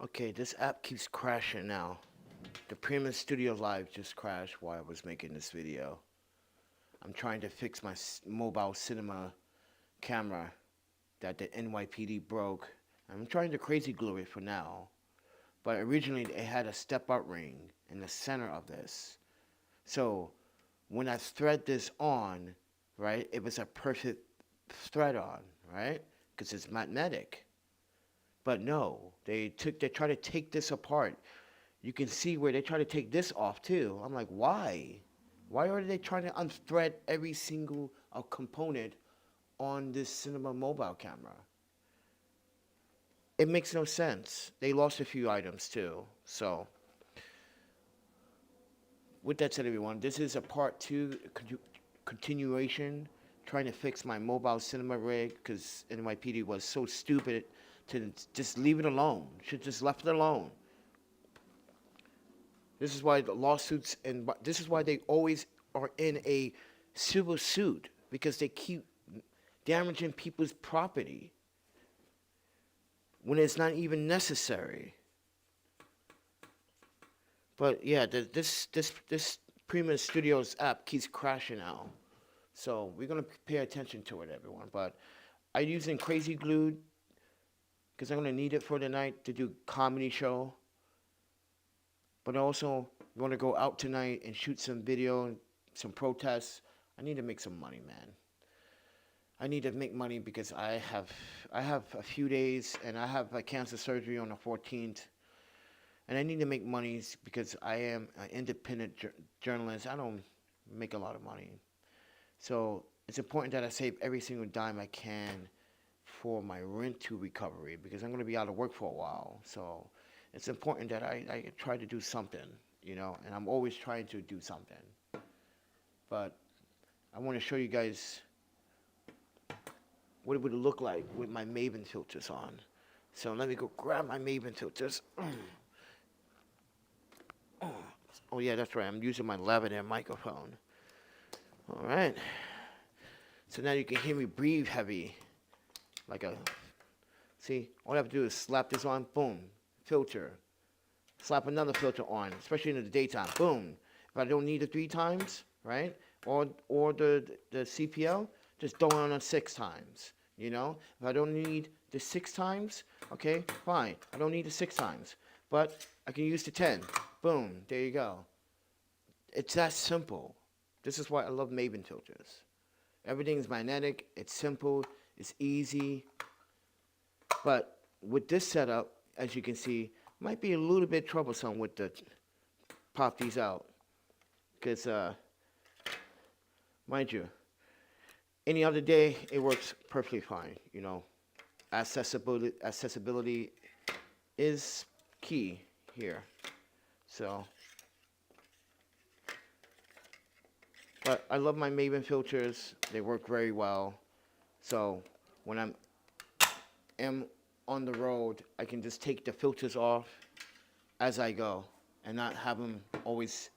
Okay, this app keeps crashing now. The Premium Studio Live just crashed while I was making this video. I'm trying to fix my mobile cinema camera that the NYPD broke. I'm trying to crazy glue it for now. But originally it had a step-out ring in the center of this. So when I thread this on, right, it was a perfect thread on, right? Because it's magnetic. But no, they try to take this apart. You can see where they try to take this off too. I'm like, why? Why are they trying to unthread every single component on this cinema mobile camera? It makes no sense. They lost a few items too. So, with that said, everyone, this is a part 2 continuation trying to fix my mobile cinema rig because NYPD was so stupid to just leave it alone. Should just left it alone. This is why the lawsuits and this is why they always are in a civil suit because they keep damaging people's property when it's not even necessary. But yeah, this Premium Studios app keeps crashing out, so we're gonna pay attention to it, everyone. But I'm using crazy glue because I'm gonna need it for the night to do comedy show. But also, we want to go out tonight and shoot some video, some protests. I need to make some money, man. I need to make money because I have a few days, and I have a cancer surgery on the 14th. And I need to make money because I am an independent journalist. I don't make a lot of money. So it's important that I save every single dime I can for my rent-to recovery because I'm going to be out of work for a while. So it's important that I try to do something, you know, and I'm always trying to do something. But I want to show you guys what it would look like with my Maven filters on. So let me go grab my Maven filters. Oh yeah, that's right. I'm using my lavalier microphone. All right. So now you can hear me breathe heavy. Like a, see, all I have to do is slap this on, boom, filter. Slap another filter on, especially in the daytime, boom. If I don't need it 3 times, right, or the CPL, just throw it on 6 times, you know. If I don't need the 6 times, okay, fine. I don't need the 6 times, but I can use the 10. Boom, there you go. It's that simple. This is why I love Maven filters. Everything is magnetic, it's simple, it's easy. But with this setup, as you can see, might be a little bit troublesome with the pop these out. Because, mind you, any other day, it works perfectly fine, you know. Accessibility is key here. So, but I love my Maven filters. They work very well. So when I'm on the road, I can just take the filters off as I go and not have them always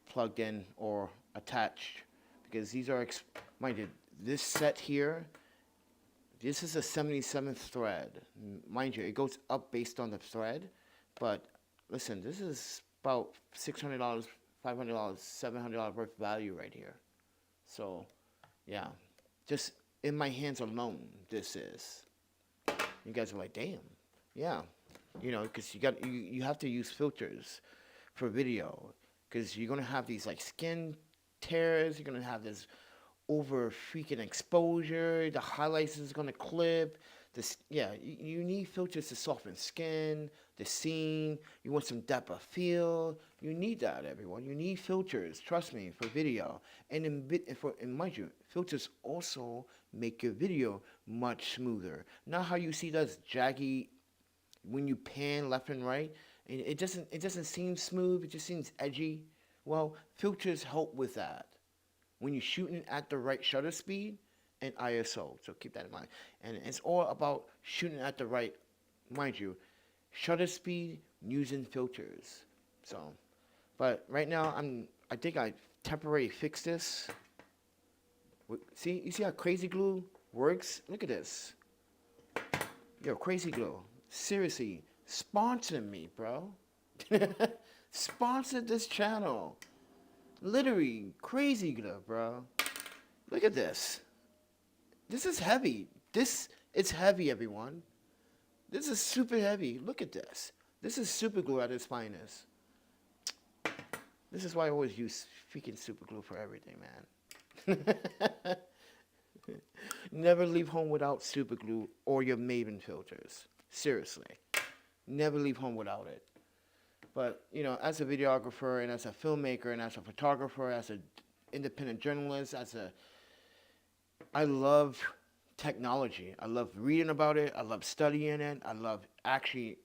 plugged in or attached, because these are, mind you, this set here, this is a 77th thread. Mind you, it goes up based on the thread, but listen, this is about $600, $500, $700 worth of value right here. So, yeah, just in my hands alone, this is. You guys are like, damn, yeah, you know, because you have to use filters for video, because you're gonna have these like skin tears, you're gonna have this over freaking exposure, the highlights is gonna clip. This, yeah, you need filters to soften skin, the scene. You want some depth of field. You need that, everyone. You need filters. Trust me, for video. And mind you, filters also make your video much smoother. Not how you see those jaggy when you pan left and right. And it doesn't seem smooth. It just seems edgy. Well, filters help with that when you're shooting at the right shutter speed and ISO, so keep that in mind. And it's all about shooting at the right, mind you, shutter speed using filters. So, but right now I think I temporarily fixed this. See, you see how crazy glue works? Look at this. Yo, crazy glue. Seriously, sponsor me, bro. Sponsor this channel. Literally, krazyglue, bro. Look at this. This is heavy. It's heavy, everyone. This is super heavy. Look at this. This is super glue at its finest. This is why I always use freaking super glue for everything, man. Never leave home without super glue or your Maven filters. Seriously. Never leave home without it. But, you know, as a videographer and as a filmmaker and as a photographer, as an independent journalist, I love technology. I love reading about it. I love studying it. I love actually,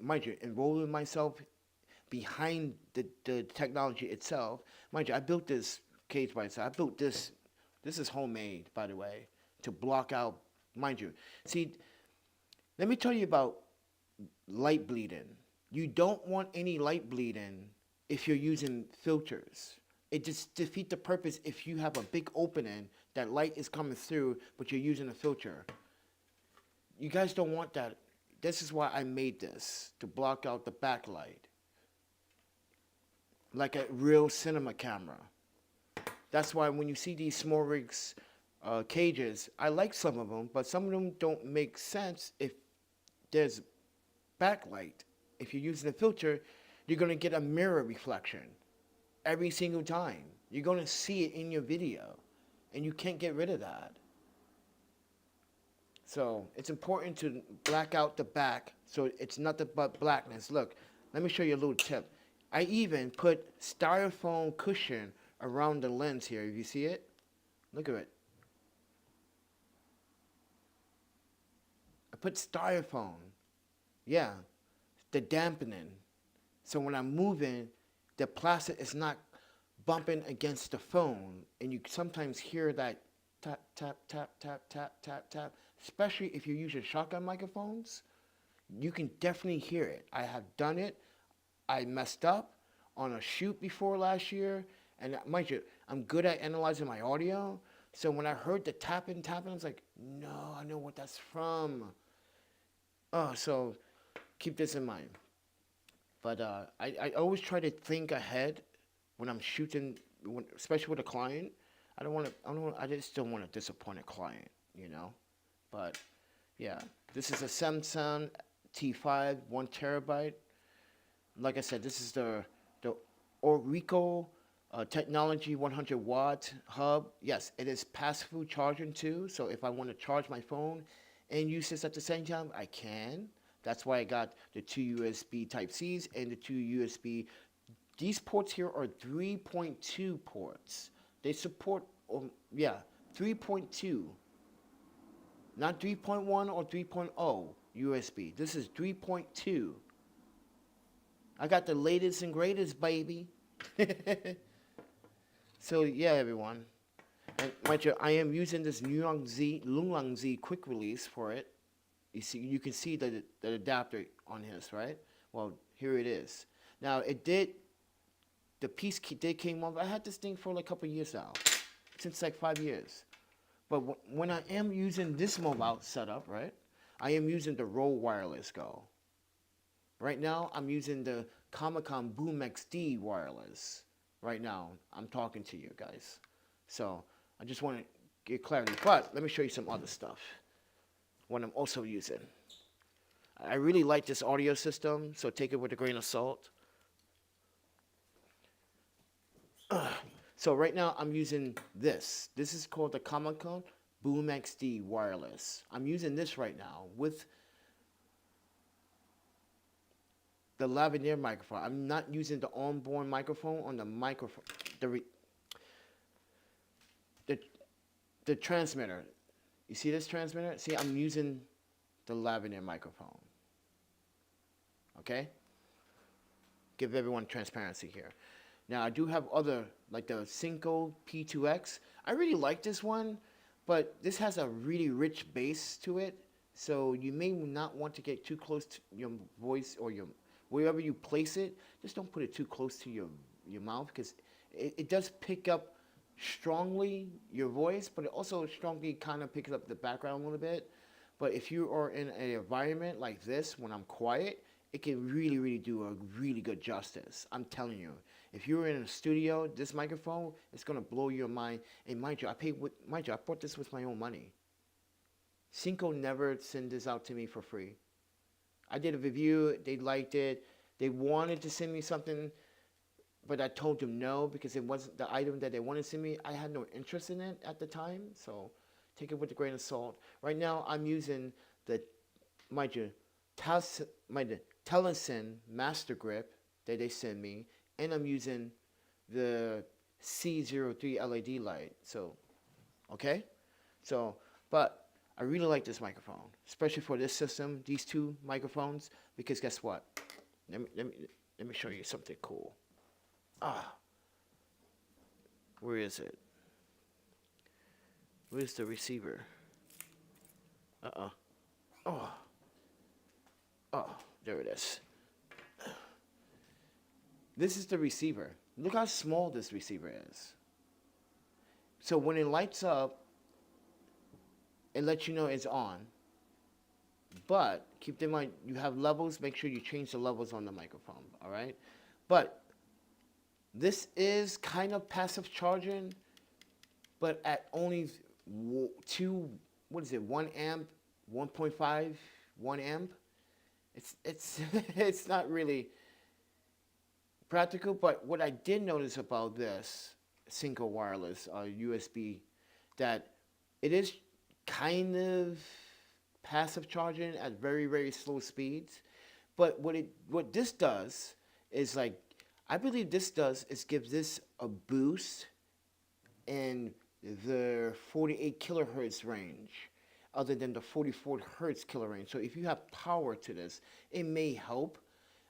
mind you, enrolling myself behind the technology itself. Mind you, I built this cage by itself. I built this. This is homemade, by the way, to block out, mind you. See, let me tell you about light bleeding. You don't want any light bleeding if you're using filters. It just defeats the purpose if you have a big opening that light is coming through, but you're using a filter. You guys don't want that. This is why I made this, to block out the backlight. Like a real cinema camera. That's why when you see these small rigs cages, I like some of them, but some of them don't make sense if there's backlight. If you're using a filter, you're going to get a mirror reflection every single time. You're going to see it in your video, and you can't get rid of that. So it's important to black out the back so it's nothing but blackness. Look, let me show you a little tip. I even put styrofoam cushion around the lens here. You see it? Look at it. I put styrofoam. Yeah, the dampening. So when I'm moving, the plastic is not bumping against the phone, and you sometimes hear that tap, tap, tap, tap, tap, tap, tap. Especially if you're using shotgun microphones, you can definitely hear it. I have done it. I messed up on a shoot before last year, and mind you, I'm good at analyzing my audio. So when I heard the tapping, I was like, no, I know what that's from. So keep this in mind. But I always try to think ahead when I'm shooting, especially with a client. I just don't want to disappoint a client, you know. But yeah, this is a Samsung T5, 1 terabyte. Like I said, this is the Orico technology 100 watt hub. Yes, it is passive charging too. So if I want to charge my phone and use this at the same time, I can. That's why I got the 2 USB Type-Cs and the 2 USB. These ports here are 3.2 ports. They support, 3.2. Not 3.1 or 3.0 USB. This is 3.2. I got the latest and greatest, baby. So yeah, everyone. And mind you, I am using this Lunlang Z quick release for it. You can see the adapter on his, right? Well, here it is. Now the piece did came off. I had this thing for like a couple years now, since like 5 years. But when I am using this mobile setup, right, I am using the Rode Wireless Go. Right now, I'm using the Comica Boom XD wireless. Right now, I'm talking to you guys. So I just want to get clarity. But let me show you some other stuff. What I'm also using. I really like this audio system, so take it with a grain of salt. So right now I'm using this. This is called the Comica Boom XD wireless. I'm using this right now with the lavalier microphone. I'm not using the onboard microphone on the microphone. The transmitter. You see this transmitter? See, I'm using the lavalier microphone. Okay? Give everyone transparency here. Now, I do have other, like the SYNCO P2X. I really like this one, but this has a really rich bass to it, so you may not want to get too close to your voice or wherever you place it. Just don't put it too close to your mouth, because it does pick up strongly your voice, but it also strongly kind of picks up the background a little bit. But if you are in an environment like this, when I'm quiet, it can really, really do a really good justice. I'm telling you. If you're in a studio, this microphone, it's going to blow your mind. And mind you, I bought this with my own money. SYNCO never sent this out to me for free. I did a review. They liked it. They wanted to send me something, but I told them no because it wasn't the item that they wanted to send me. I had no interest in it at the time, so take it with a grain of salt. Right now, I'm using the, mind you, Telesin Master Grip that they send me, and I'm using the C03 LED light. So, okay? So, but I really like this microphone, especially for this system, these two microphones, because guess what? Let me show you something cool. Where is it? Where's the receiver? Oh, there it is. This is the receiver. Look how small this receiver is. So when it lights up, it lets you know it's on. But keep in mind, you have levels. Make sure you change the levels on the microphone, all right? But this is kind of passive charging, but at only 1 amp, 1.5, 1 amp. It's it's not really practical, but what I did notice about this SYNCO wireless USB, that it is kind of passive charging at very, very slow speeds. But what this does is, like, I believe this does is gives this a boost in the 48 kilohertz range, other than the 44 hertz killer range. So if you have power to this, it may help.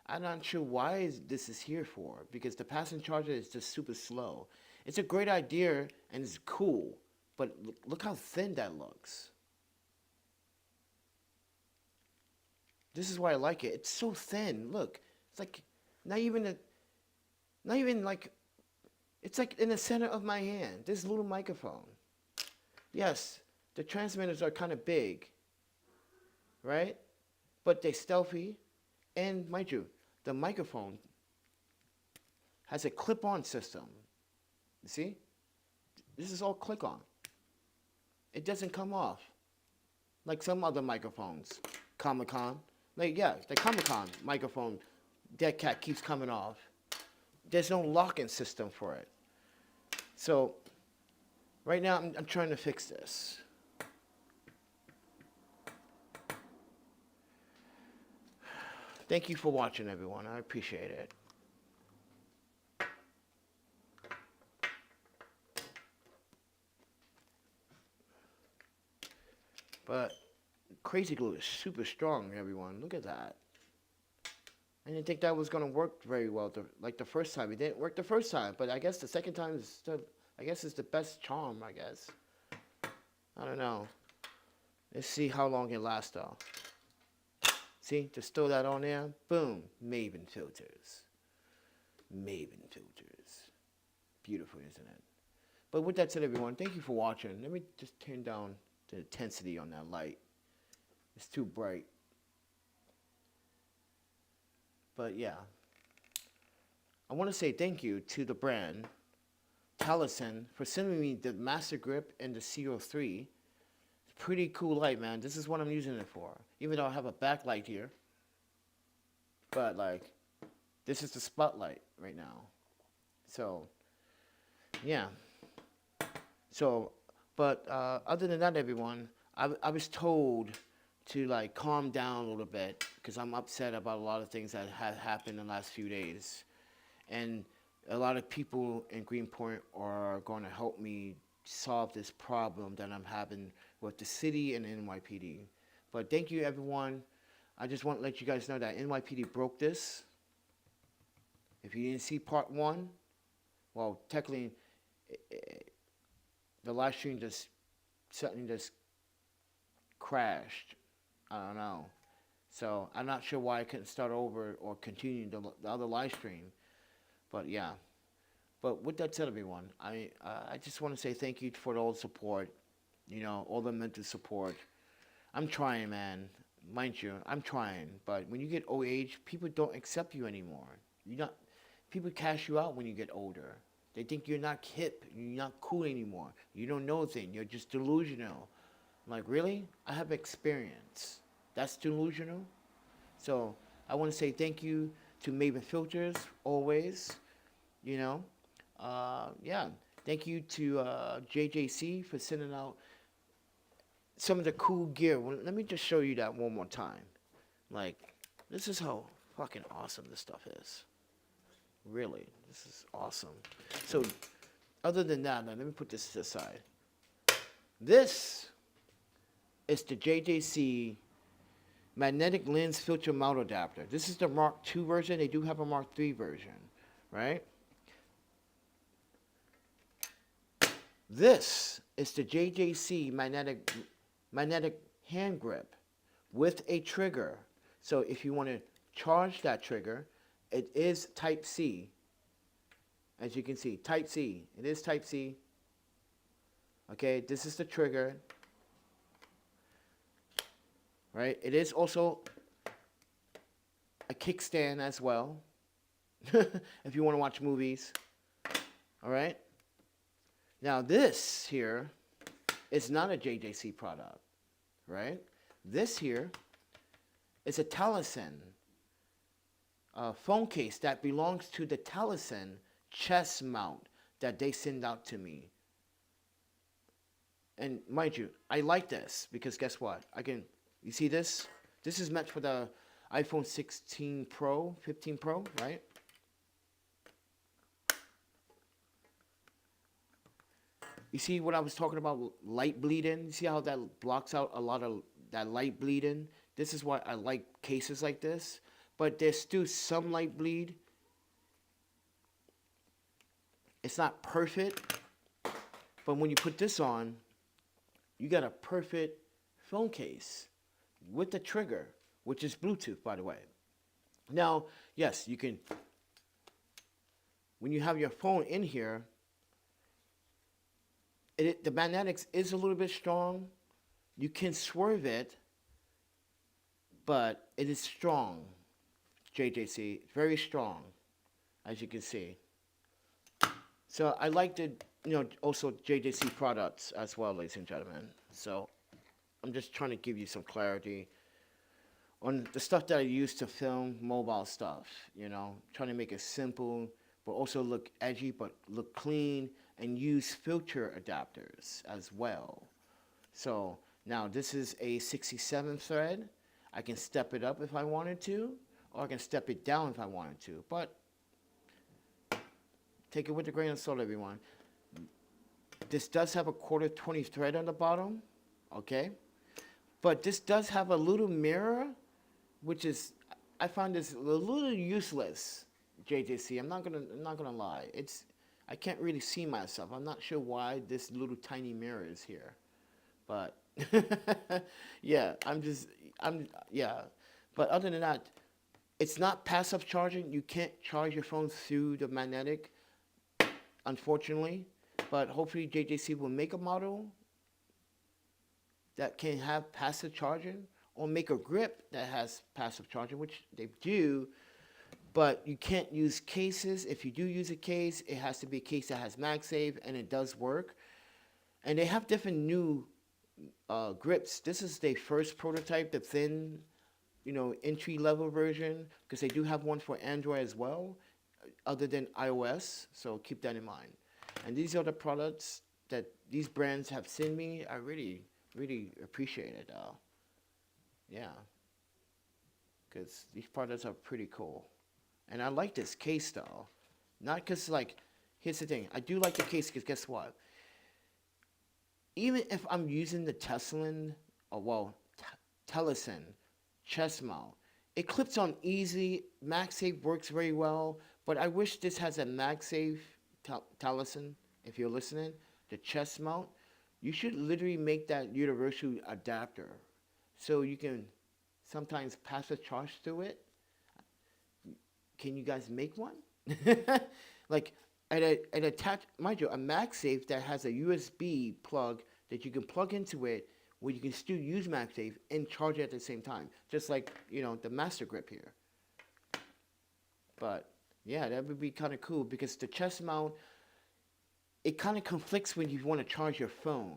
I'm not sure why this is here for, because the passive charger is just super slow. It's a great idea and it's cool, but look how thin that looks. This is why I like it. It's so thin. Look, it's like not even like, it's like in the center of my hand. This little microphone. Yes, the transmitters are kind of big, right? But they're stealthy, and mind you, the microphone has a clip-on system. You see? This is all click-on. It doesn't come off like some other microphones. Comica. Like, yeah, the Comica microphone, that cat keeps coming off. There's no locking system for it. So, right now, I'm trying to fix this. Thank you for watching, everyone. I appreciate it. But krazyglue is super strong, everyone. Look at that. I didn't think that was going to work very well, like the first time. It didn't work the first time, but I guess the second time is still, I guess it's the best charm, I guess. I don't know. Let's see how long it lasts, though. See, just throw that on there. Boom. Maven filters. Maven filters. Beautiful, isn't it? But with that said, everyone, thank you for watching. Let me just turn down the intensity on that light. It's too bright. But yeah, I want to say thank you to the brand Telesin for sending me the Master Grip and the CO3. It's pretty cool light, man. This is what I'm using it for. Even though I have a backlight here, but like, this is the spotlight right now. So yeah. So, but other than that, everyone, I was told to like calm down a little bit because I'm upset about a lot of things that have happened in the last few days. And a lot of people in Greenpoint are going to help me solve this problem that I'm having with the city and NYPD. But thank you, everyone. I just want to let you guys know that NYPD broke this. If you didn't see part 1, well, technically, the live stream just suddenly just crashed. I don't know. So I'm not sure why I couldn't start over or continue the other live stream. But yeah. But with that said, everyone, I just want to say thank you for all the support. You know, all the mental support. I'm trying, man. mind you, I'm trying, but when you get old age, people don't accept you anymore. People cash you out when you get older. They think you're not hip, you're not cool anymore. You don't know things, you're just delusional. I'm like, really? I have experience. That's delusional? So I want to say thank you to Maven Filters, always, you know. Yeah, thank you to JJC for sending out some of the cool gear. Well, let me just show you that one more time. Like, this is how fucking awesome this stuff is. Really, this is awesome. So, other than that, now let me put this to the side. This is the JJC magnetic lens filter mount adapter. This is the Mark II version. They do have a Mark III version, right? This is the JJC magnetic hand grip with a trigger. So if you want to charge that trigger, it is Type C. As you can see, Type C. It is Type C. Okay, this is the trigger. Right? It is also a kickstand as well. If you want to watch movies. All right? Now this here is not a JJC product. Right? This here is a Telesin phone case that belongs to the Telesin chest mount that they send out to me. And mind you, I like this because guess what? You see this? This is meant for the iPhone 16 Pro, 15 Pro, right? You see what I was talking about, light bleeding? You see how that blocks out a lot of that light bleeding? This is why I like cases like this. But there's still some light bleed. It's not perfect. But when you put this on, you got a perfect phone case with the trigger, which is Bluetooth, by the way. Now, yes, you can, when you have your phone in here, the magnetics is a little bit strong. You can swerve it, but it is strong. JJC, very strong, as you can see. So I like the, also JJC Products as well, ladies and gentlemen. So I'm just trying to give you some clarity on the stuff that I use to film mobile stuff, trying to make it simple, but also look edgy, but look clean, and use filter adapters as well. So now this is a 67 thread. I can step it up if I wanted to, or I can step it down if I wanted to, but take it with a grain of salt, everyone. This does have a 1/4 thread on the bottom, okay? But this does have a little mirror, which is, I find this a little useless, JJC. I'm not gonna lie. I can't really see myself. I'm not sure why this little tiny mirror is here, but yeah, yeah. But other than that, it's not passive charging. You can't charge your phone through the magnetic, unfortunately. But hopefully JJC will make a model that can have passive charging, or make a grip that has passive charging, which they do. But you can't use cases. If you do use a case, it has to be a case that has MagSafe, and it does work. And they have different new grips. This is their first prototype, the thin, entry-level version, because they do have one for Android as well, other than iOS, so keep that in mind. And these are the products that these brands have sent me. I really, really appreciate it. Yeah, because these products are pretty cool. And I like this case, though. Not because, here's the thing. I do like the case because guess what? Even if I'm using the Telesin chest mount, it clips on easy. MagSafe works very well, but I wish this has a MagSafe Telesin, if you're listening, the chest mount. You should literally make that universal adapter so you can sometimes passive charge through it. Can you guys make one? Attach, mind you, a MagSafe that has a USB plug that you can plug into it where you can still use MagSafe and charge it at the same time, just like, you know, the Master Grip here. But yeah, that would be kind of cool because the chest mount, it kind of conflicts when you want to charge your phone.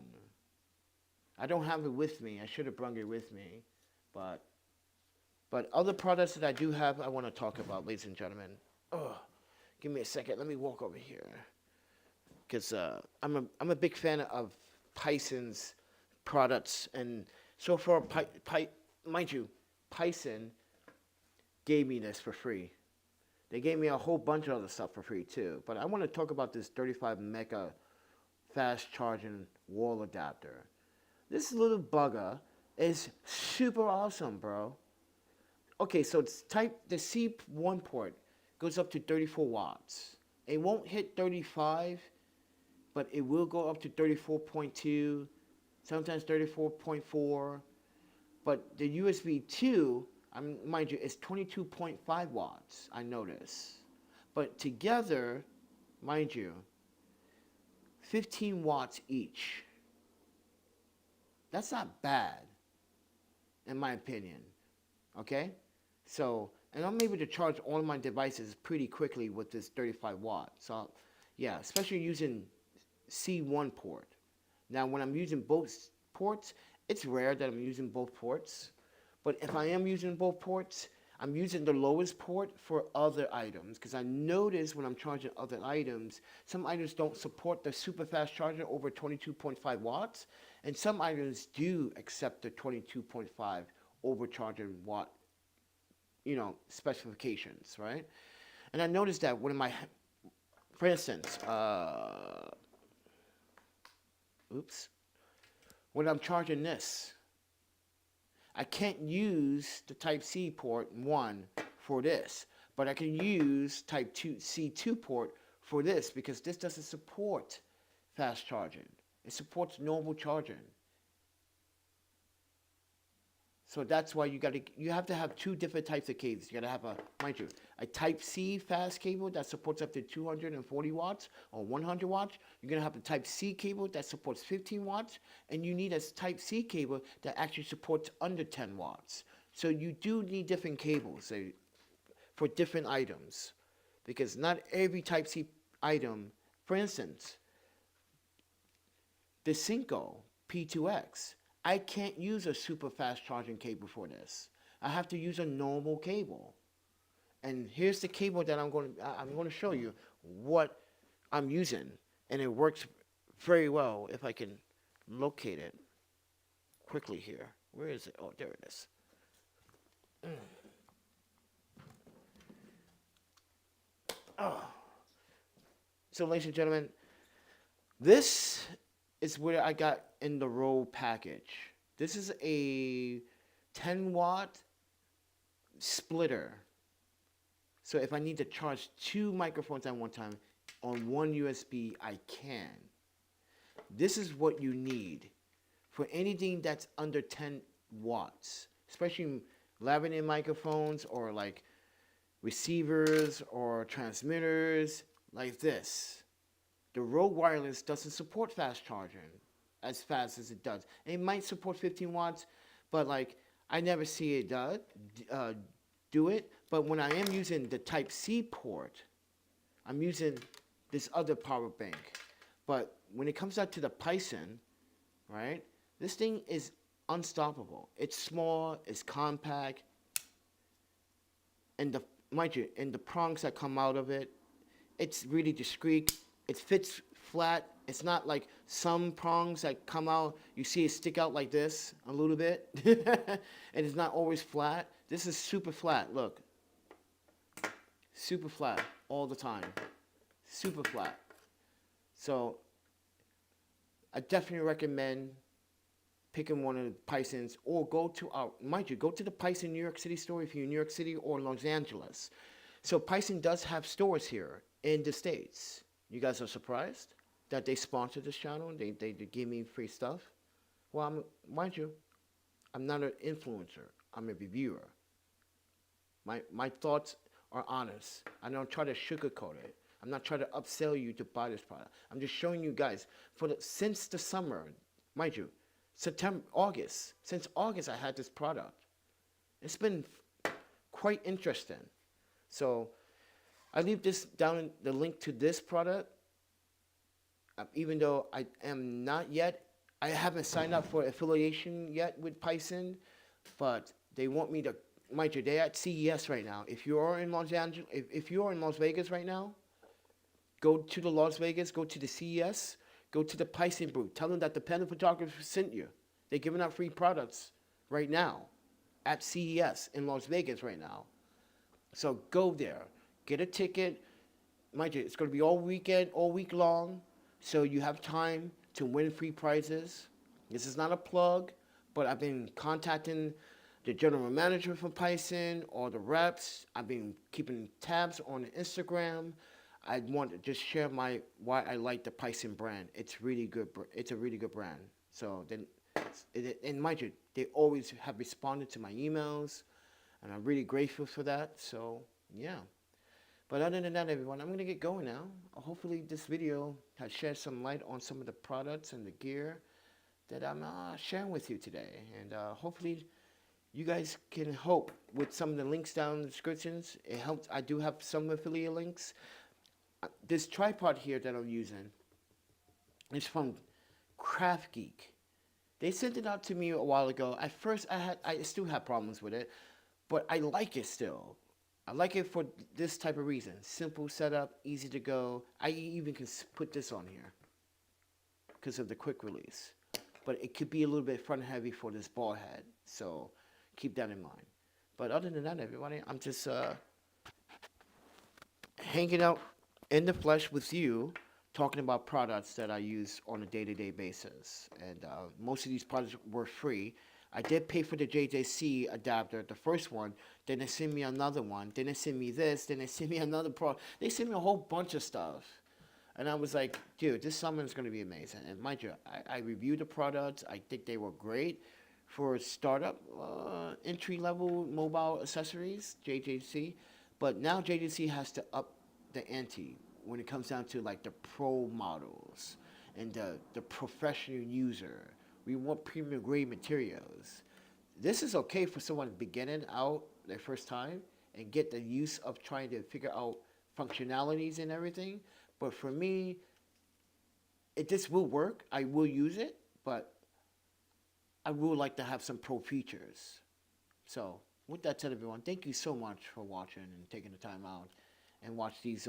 I don't have it with me. I should have brought it with me, but other products that I do have, I want to talk about, ladies and gentlemen. Oh, give me a second. Let me walk over here, because I'm a big fan of PISEN's products, and so far, mind you, PISEN gave me this for free. They gave me a whole bunch of other stuff for free too. But I want to talk about this 35 mega fast charging wall adapter. This little bugger is super awesome, bro. Okay, so it's the C1 port goes up to 34 watts. It won't hit 35, but it will go up to 34.2, sometimes 34.4. But the USB 2, mind you, it's 22.5 watts, I notice. But together, mind you, 15 watts each. That's not bad, in my opinion, okay? So, and I'm able to charge all of my devices pretty quickly with this 35 watts. So, yeah, especially using C1 port. Now, when I'm using both ports, it's rare that I'm using both ports. But if I am using both ports, I'm using the lowest port for other items, because I notice when I'm charging other items, some items don't support the super fast charger over 22.5 watts, and some items do accept the 22.5 overcharging watt, you know, specifications, right? And I noticed that when for instance, when I'm charging this, I can't use the Type-C port 1 for this, but I can use C2 port for this, because this doesn't support fast charging. It supports normal charging. So that's why you have to have two different types of cables. You gotta have mind you, a Type-C fast cable that supports up to 240 watts or 100 watts. You're gonna have a Type-C cable that supports 15 watts, and you need a Type-C cable that actually supports under 10 watts. So you do need different cables for different items, because not every Type-C item, for instance, the SYNCO P2X, I can't use a super fast charging cable for this. I have to use a normal cable. And here's the cable that I'm going to show you what I'm using, and it works very well if I can locate it quickly here. Where is it? Oh, there it is. Oh. So, ladies and gentlemen, this is what I got in the roll package. This is a 10-watt splitter. So if I need to charge two microphones at one time on one USB, I can. This is what you need for anything that's under 10 watts, especially lavalier microphones or like receivers or transmitters like this. The Rode Wireless doesn't support fast charging as fast as it does. And it might support 15 watts, but like I never see it do it. But when I am using the Type-C port, I'm using this other power bank. But when it comes out to the PISEN, right, this thing is unstoppable. It's small, it's compact, and mind you, and the prongs that come out of it, it's really discreet. It fits flat. It's not like some prongs that come out, you see it stick out like this a little bit, and it's not always flat. This is super flat, look. Super flat all the time. Super flat. So I definitely recommend picking one of the PISENs, or go to go to the PISEN New York City store if you're in New York City or Los Angeles. So PISEN does have stores here in the States. You guys are surprised that they sponsor this channel? They give me free stuff? Well, mind you, I'm not an influencer. I'm a reviewer. My thoughts are honest. I don't try to sugarcoat it. I'm not trying to upsell you to buy this product. I'm just showing you guys, since the summer, mind you, September, August. Since August, I had this product. It's been quite interesting. So I leave this down in the link to this product. Even though I am not yet, I haven't signed up for affiliation yet with PISEN, but they want me to, mind you, they're at CES right now. If you are in Los Angeles, if you are in Las Vegas right now, go to the Las Vegas, go to the CES, go to the PISEN booth. Tell them that the Panda Photographer sent you. They're giving out free products right now at CES in Las Vegas right now. So go there, get a ticket. Mind you, it's going to be all weekend, all week long. So you have time to win free prizes. This is not a plug, but I've been contacting the general manager from PISEN or the reps. I've been keeping tabs on Instagram. I want to just share why I like the PISEN brand. It's really good. It's a really good brand. So then, and mind you, they always have responded to my emails, and I'm really grateful for that. So yeah. But other than that, everyone, I'm going to get going now. Hopefully this video has shed some light on some of the products and the gear that I'm sharing with you today. And hopefully you guys can hope with some of the links down in the descriptions. It helps. I do have some affiliate links. This tripod here that I'm using is from KRAFTGEEK. They sent it out to me a while ago. At first, I still have problems with it, but I like it still. I like it for this type of reason. Simple setup, easy to go. I even can put this on here because of the quick release. But it could be a little bit front heavy for this ball head. So keep that in mind. But other than that, everybody, I'm just hanging out in the flesh with you, talking about products that I use on a day-to-day basis. And most of these products were free. I did pay for the JJC adapter, the first one. Then they sent me another one. Then they sent me this. Then they sent me another product. They sent me a whole bunch of stuff. And I was like, dude, this summer is going to be amazing. And mind you, I reviewed the products. I think they were great for startup entry-level mobile accessories, JJC. But now JJC has to up the ante when it comes down to like the pro models and the professional user. We want premium grade materials. This is okay for someone beginning out their first time and get the use of trying to figure out functionalities and everything. But for me, this will work. I will use it, but I would like to have some pro features. So with that said, everyone, thank you so much for watching and taking the time out and watch these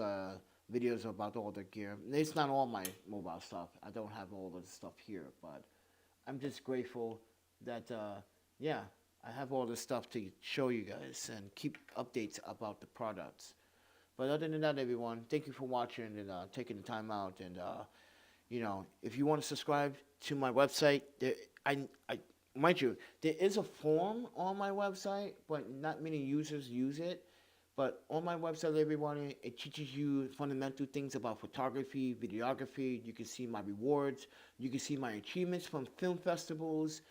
videos about all the gear. It's not all my mobile stuff. I don't have all of the stuff here, but I'm just grateful that, yeah, I have all this stuff to show you guys and keep updates about the products. But other than that, everyone, thank you for watching and taking the time out. And, you know, if you want to subscribe to my website, mind you, there is a form on my website, but not many users use it. But on my website, everyone, it teaches you fundamental things about photography, videography. You can see my rewards. You can see my achievements from film festivals,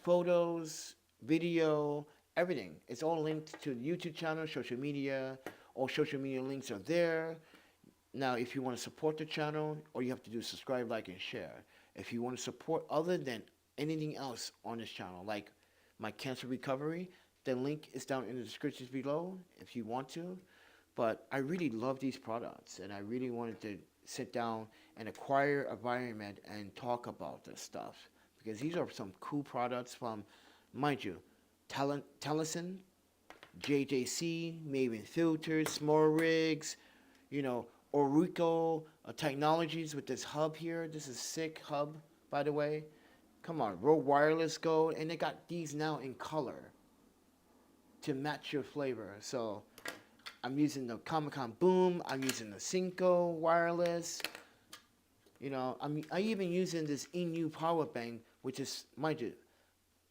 photos, video, everything. It's all linked to the YouTube channel, social media. All social media links are there. Now, if you want to support the channel, all you have to do is subscribe, like, and share. If you want to support other than anything else on this channel, like my cancer recovery, the link is down in the description below if you want to. But I really love these products, and I really wanted to sit down and acquire an environment and talk about this stuff. Because these are some cool products from, mind you, Telesin, JJC, Mavenfilters, small rigs, you know, Orico technologies with this hub here. This is sick hub, by the way. Come on, Rode Wireless Gold, and they got these now in color to match your flavor. So I'm using the Comica Boom. I'm using the SYNCO wireless. You know, I even using this ENU power bank, which is, mind you,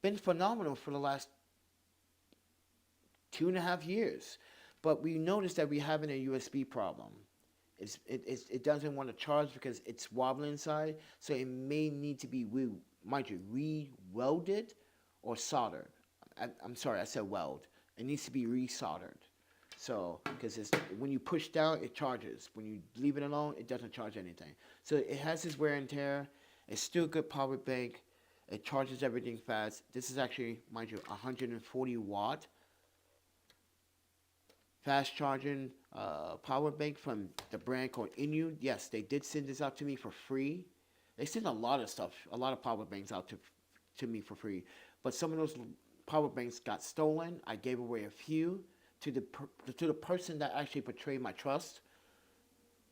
been phenomenal for the last 2.5 years. But we noticed that we're having a USB problem. It doesn't want to charge because it's wobbling inside. So it may need to be, mind you, re-welded or soldered. I'm sorry, I said weld. It needs to be re-soldered. So, because when you push down, it charges. When you leave it alone, it doesn't charge anything. So it has this wear and tear. It's still a good power bank. It charges everything fast. This is actually, mind you, 140 watt fast charging power bank from the brand called Inu. Yes, they did send this out to me for free. They send a lot of stuff, a lot of power banks out to me for free. But some of those power banks got stolen. I gave away a few to the person that actually betrayed my trust.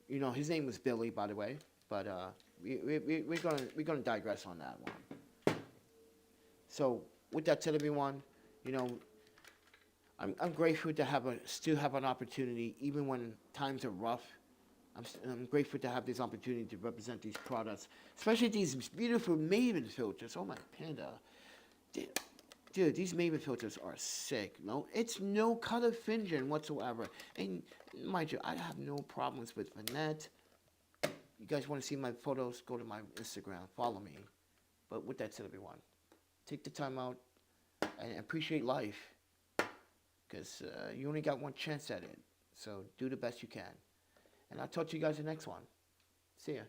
You know, his name was Billy, by the way. But we're gonna digress on that one. So with that said, everyone, you know, I'm grateful to still have an opportunity, even when times are rough. I'm grateful to have this opportunity to represent these products, especially these beautiful Maven filters. Oh my panda, dude, these Maven filters are sick. No, it's no color fingering whatsoever, and mind you, I have no problems with vignette. You guys want to see my photos? Go to my Instagram, follow me. But with that said, everyone, take the time out and appreciate life, because you only got one chance at it. So do the best you can. And I'll talk to you guys in the next one. See ya.